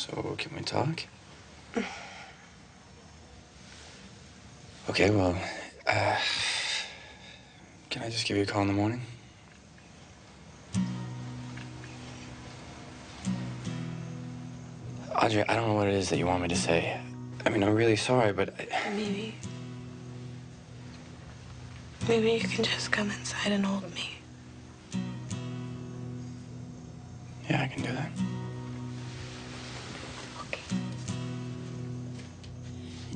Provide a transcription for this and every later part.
So, can we talk? Okay, well, can I just give you a call in the morning? Audrey, I don't know what it is that you want me to say. I mean, I'm really sorry, but Maybe you can just come inside and hold me. Yeah, I can do that. Okay.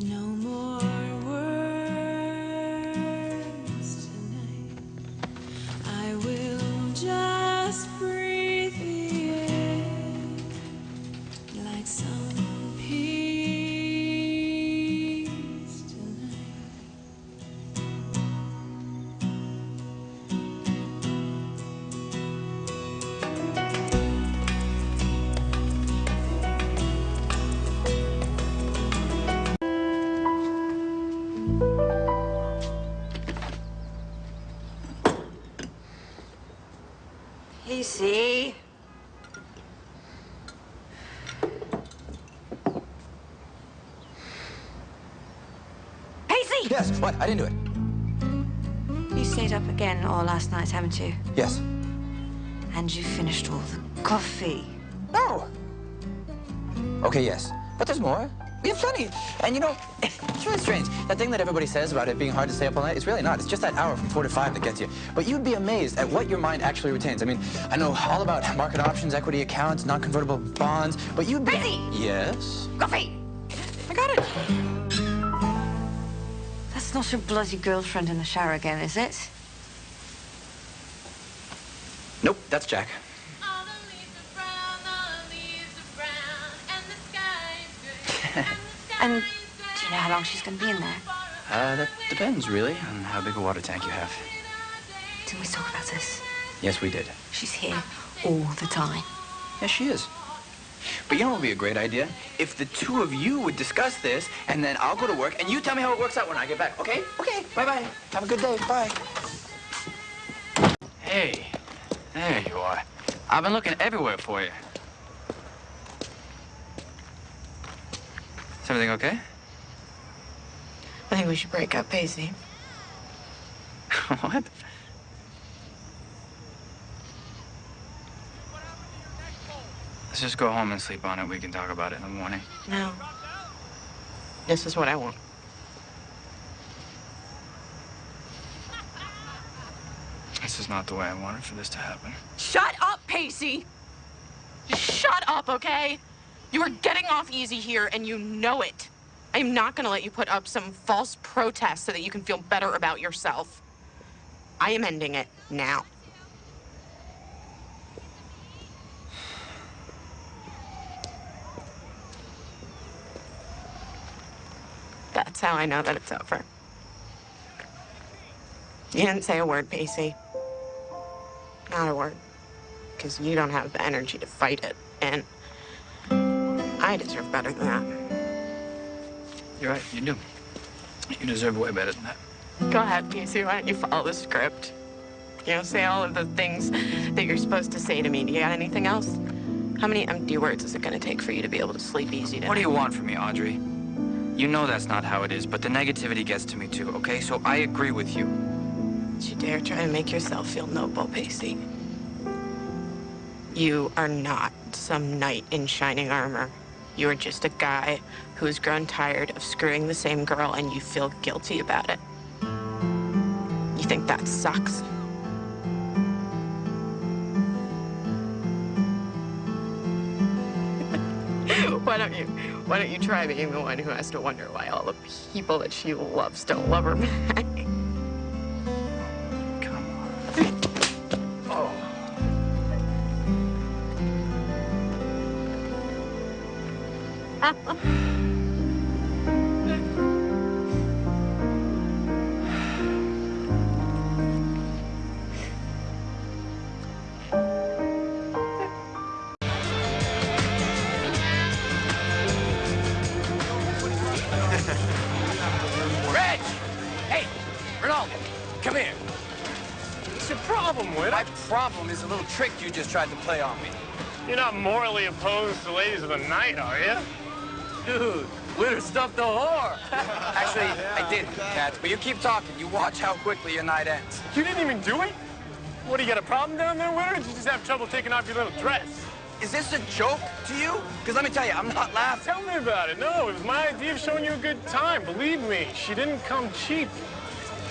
No more words tonight. I will just breathe the air like some peace tonight. Casey. Casey! Yes, what? I didn't do it. You stayed up again all last night, haven't you? Yes. And you finished all the coffee. No. Okay, yes. But there's more. We have plenty. And you know, it's really strange. That thing that everybody says about it being hard to stay up all night, it's really not. It's just that hour from 4 to 5 that gets you. But you'd be amazed at what your mind actually retains. I mean, I know all about market options, equity accounts, non-convertible bonds, but you'd be... Casey! Yes? Coffee! I got it. That's not your bloody girlfriend in the shower again, is it? Nope, that's Jack. All the leaves are brown, all the leaves are brown, and the sky is gray, And do you know how long she's going to be in there? That depends, really, on how big a water tank you have. Didn't we talk about this? Yes, we did. She's here all the time. Yes, she is. But you know what would be a great idea? If the two of you would discuss this, and then I'll go to work, and you tell me how it works out when I get back, okay? Okay, bye-bye. Have a good day, bye. Hey, there you are. I've been looking everywhere for you. Is everything okay? I think we should break up, Pacey. What? Let's just go home and sleep on it. We can talk about it in the morning. No. This is what I want. This is not the way I wanted for this to happen. Shut up, Pacey! Just shut up, okay? You are getting off easy here, and you know it. I'm not gonna let you put up some false protest so that you can feel better about yourself. I am ending it now. That's how I know that it's over. You didn't say a word, Pacey. Not a word. Because you don't have the energy to fight it, and I deserve better than that. You're right, you do. You deserve way better than that. Go ahead, Pacey. Why don't you follow the script? You know, say all of the things that you're supposed to say to me. Do you got anything else? How many empty words is it going to take for you to be able to sleep easy tonight? What do you want from me, Audrey? You know that's not how it is, but the negativity gets to me too, okay? So I agree with you. Don't you dare try to make yourself feel noble, Pacey. You are not some knight in shining armor. You are just a guy who's grown tired of screwing the same girl, and you feel guilty about it. You think that sucks? Why don't you try being the one who has to wonder why all the people that she loves don't love her back? Come on. Oh. Reg! Hey, Ronaldo, come here. What's your problem with My it? problem is a little trick you just tried to play on me. You're not morally opposed to ladies of the night, are you? Dude, Winter stuffed the whore. Actually, I did, Katz, but you keep talking. You watch how quickly your night ends. You didn't even do it? What, do you got a problem down there, Winter? Or did you just have trouble taking off your little dress? Is this a joke to you? Because let me tell you, I'm not laughing. Tell me about it. No, it was my idea of showing you a good time. Believe me, she didn't come cheap.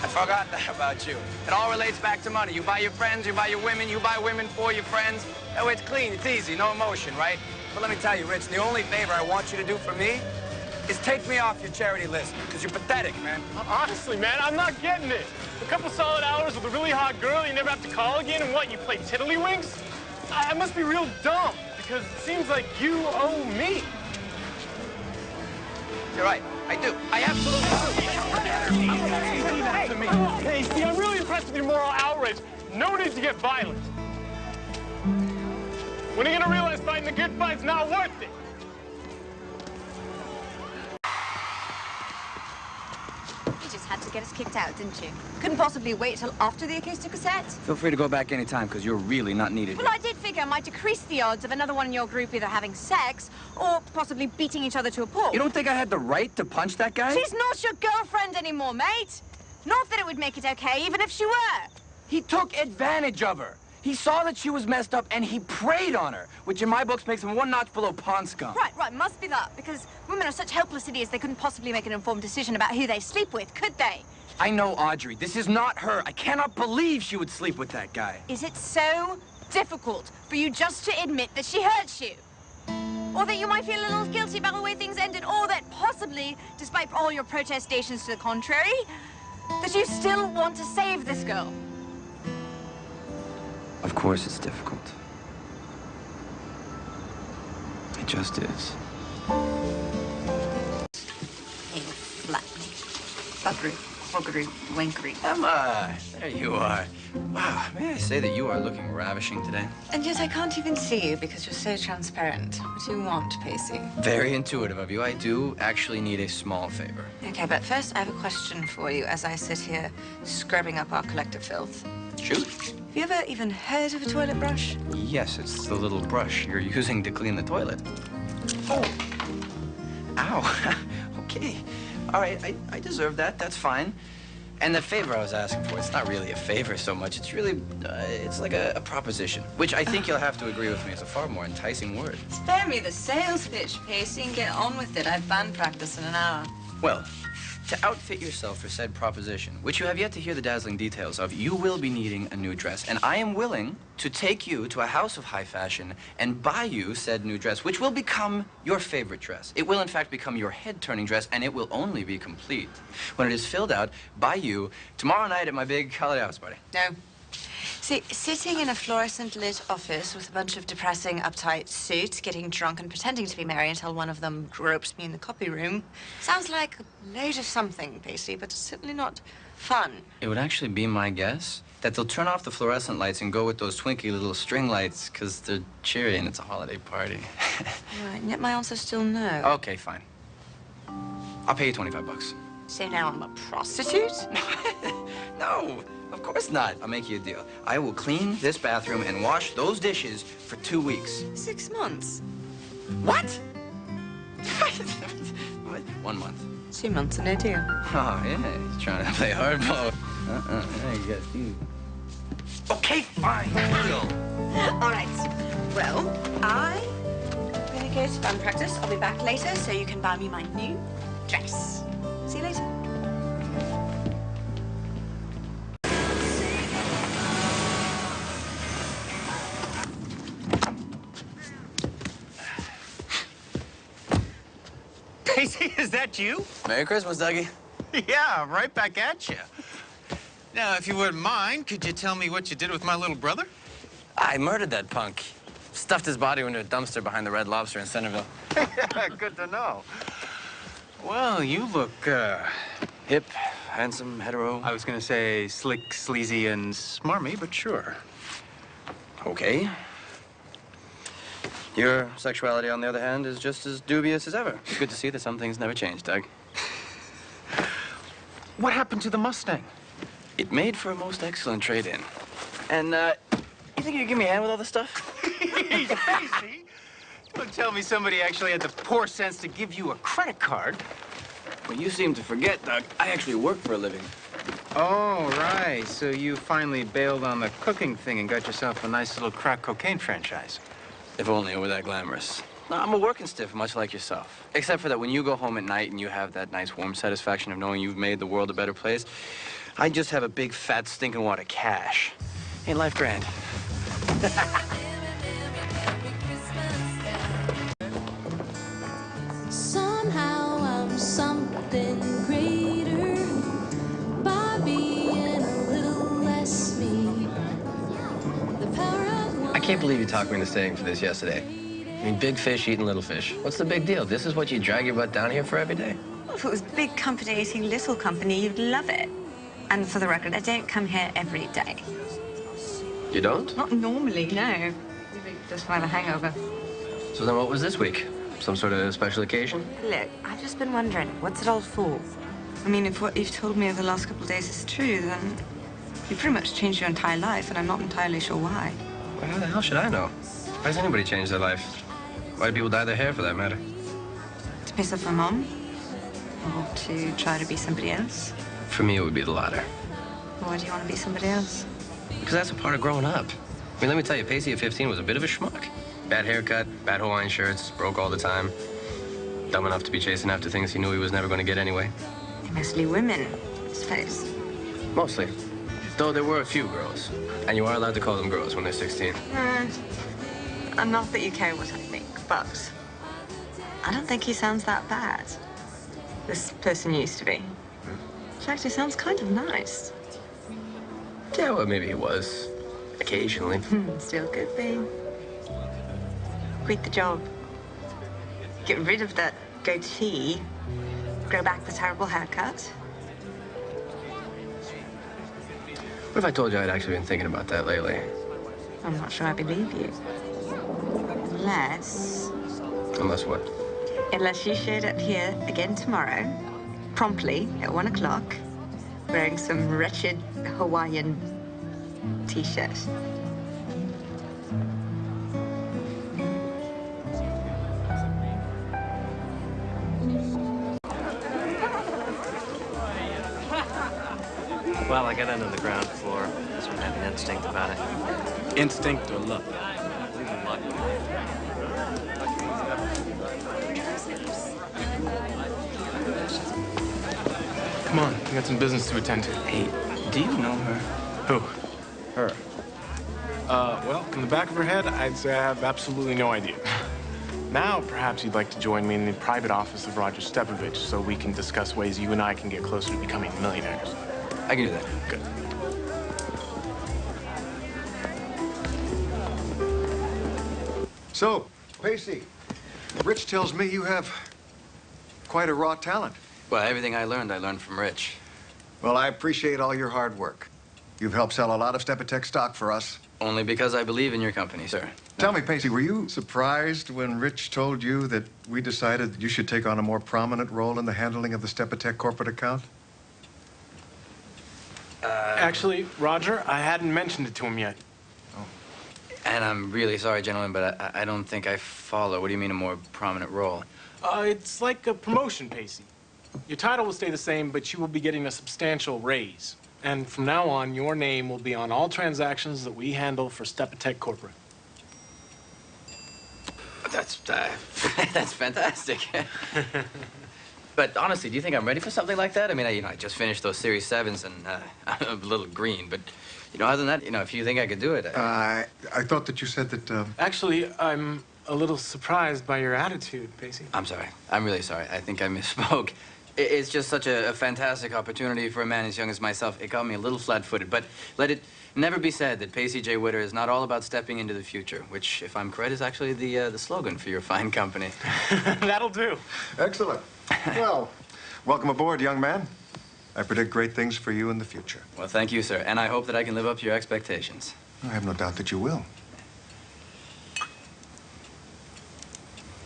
I forgot that about you. It all relates back to money. You buy your friends, you buy your women, you buy women for your friends. That way it's clean, it's easy, no emotion, right? But let me tell you, Rich, the only favor I want you to do for me is take me off your charity list, because you're pathetic, man. Honestly, man, I'm not getting it. A couple solid hours with a really hot girl, you never have to call again, and what, you play tiddlywinks? I must be real dumb, because it seems like you owe me. You're right, I do. I absolutely do. Hey, see, I'm really impressed with your moral outrage. No need to get violent. When are you gonna realize fighting the good fight's not worth it? You just had to get us kicked out, didn't you? Couldn't possibly wait till after the acoustic cassette? Feel free to go back anytime, because you're really not needed. Well, I did figure it might decrease the odds of another one in your group either having sex or possibly beating each other to a pulp. You don't think I had the right to punch that guy? She's not your girlfriend anymore, mate. Not that it would make it okay, even if she were. He took advantage of her. He saw that she was messed up, and he preyed on her, which in my books makes him one notch below pond scum. Right, must be that, because women are such helpless idiots they couldn't possibly make an informed decision about who they sleep with, could they? I know, Audrey. This is not her. I cannot believe she would sleep with that guy. Is it so difficult for you just to admit that she hurt you? Or that you might feel a little guilty about the way things ended, or that possibly, despite all your protestations to the contrary, that you still want to save this girl? Of course it's difficult. It just is. Fuckery, hoggery, wankery. Emma, there you are. Wow, may I say that you are looking ravishing today? And yet I can't even see you because you're so transparent. What do you want, Pacey? Very intuitive of you. I do actually need a small favor. Okay, but first I have a question for you as I sit here scrubbing up our collective filth. Shoot. Have you ever even heard of a toilet brush? Yes, it's the little brush you're using to clean the toilet. Oh. Ow. Okay. All right, I deserve that. That's fine. And the favor I was asking for, it's not really a favor so much. It's really, it's like a proposition, which I think you'll have to agree with me is a far more enticing word. Spare me the sales pitch, Pacey, and get on with it. I've band practice in an hour. Well, to outfit yourself for said proposition, which you have yet to hear the dazzling details of, you will be needing a new dress. And I am willing to take you to a house of high fashion and buy you said new dress, which will become your favorite dress. It will, in fact, become your head-turning dress, and it will only be complete when it is filled out by you tomorrow night at my big holiday house party. No. See, sitting in a fluorescent-lit office with a bunch of depressing, uptight suits, getting drunk and pretending to be merry until one of them gropes me in the copy room sounds like a load of something, Pacey, but certainly not fun. It would actually be my guess that they'll turn off the fluorescent lights and go with those twinky little string lights because they're cheery and it's a holiday party. Right, and yet my answer's still no. Okay, fine. I'll pay you 25 bucks. So now I'm a prostitute? No, of course not. I'll make you a deal. I will clean this bathroom and wash those dishes for 2 weeks. 6 months. What? 1 month. 2 months and no deal. Oh, yeah, he's trying to play hardball. Yeah, you got you. Okay, fine, deal. All right. Well, I'm gonna go to band practice. I'll be back later so you can buy me my new dress. See you later. Pacey, is that you? Merry Christmas, Dougie. Yeah, right back at you. Now, if you wouldn't mind, could you tell me what you did with my little brother? I murdered that punk. Stuffed his body into a dumpster behind the Red Lobster in Centerville. Yeah, good to know. Well, you look, Hip, handsome, hetero. I was gonna say slick, sleazy, and smarmy, but sure. Okay. Your sexuality, on the other hand, is just as dubious as ever. It's good to see that some things never change, Doug. What happened to the Mustang? It made for a most excellent trade-in. And, you think you could give me a hand with all this stuff? Jeez, Pacey. Don't tell me somebody actually had the poor sense to give you a credit card. Well, you seem to forget, Doug. I actually work for a living. Oh, right. So you finally bailed on the cooking thing and got yourself a nice little crack cocaine franchise. If only it were that glamorous. No, I'm a working stiff, much like yourself. Except for that when you go home at night and you have that nice warm satisfaction of knowing you've made the world a better place, I just have a big fat stinking wad of cash. Ain't life grand? Somehow I'm something greater by being a little less me. The power of one. I can't believe you talked me into staying for this yesterday. I mean, big fish eating little fish. What's the big deal? This is what you drag your butt down here for every day? Well, if it was big company eating little company, you'd love it. And for the record, I don't come here every day. You don't? Not normally, no. Just when I have a hangover. So then what was this week? Some sort of special occasion? Look, I've just been wondering, what's it all for? I mean, if what you've told me over the last couple of days is true, then you've pretty much changed your entire life, and I'm not entirely sure why. Well, how the hell should I know? Why does anybody change their life? Why do people dye their hair, for that matter? To piss off my mom? Or to try to be somebody else? For me, it would be the latter. Why do you want to be somebody else? Because that's a part of growing up. I mean, let me tell you, Pacey at 15 was a bit of a schmuck. Bad haircut, bad Hawaiian shirts, broke all the time. Dumb enough to be chasing after things he knew he was never going to get anyway. Mostly women, I suppose. Mostly. Though there were a few girls. And you are allowed to call them girls when they're 16. And not that you care what I think, but I don't think he sounds that bad. This person used to be. It actually sounds kind of nice. Yeah, well, maybe he was. Occasionally. Still could be. Quit the job. Get rid of that goatee. Grow back the terrible haircut. What if I told you I'd actually been thinking about that lately? I'm not sure I believe you. Unless... Unless what? Unless you showed up here again tomorrow, promptly at 1 o'clock, wearing some wretched Hawaiian t-shirt. Well, I got under the ground floor. Sort of had an instinct about it. Instinct or luck? Come on, we got some business to attend to. Hey, do you know her? Who? Her. Well, in the back of her head, I'd say I have absolutely no idea. Now, perhaps you'd like to join me in the private office of Roger Stepovich so we can discuss ways you and I can get closer to becoming millionaires. I can do that. Good. So, Pacey, Rich tells me you have quite a raw talent. Well, everything I learned from Rich. Well, I appreciate all your hard work. You've helped sell a lot of Stepatech stock for us. Only because I believe in your company, sir. Tell me, Pacey, were you surprised when Rich told you that we decided that you should take on a more prominent role in the handling of the Stepatech corporate account? Actually, Roger, I hadn't mentioned it to him yet. And I'm really sorry, gentlemen, but I don't think I follow. What do you mean a more prominent role? It's like a promotion, Pacey. Your title will stay the same, but you will be getting a substantial raise. And from now on, your name will be on all transactions that we handle for Stepatech Corporate. That's fantastic. But honestly, do you think I'm ready for something like that? I mean, I just finished those Series 7s and I'm a little green, but, other than that, if you think I could do it... I thought that you said that, Actually, I'm a little surprised by your attitude, Pacey. I'm sorry. I'm really sorry. I think I misspoke. It's just such a fantastic opportunity for a man as young as myself. It got me a little flat-footed, but let it never be said that Pacey J. Witter is not all about stepping into the future, which, if I'm correct, is actually the slogan for your fine company. That'll do. Excellent. Well, welcome aboard, young man. I predict great things for you in the future. Well, thank you, sir, and I hope that I can live up to your expectations. I have no doubt that you will.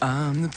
I'm the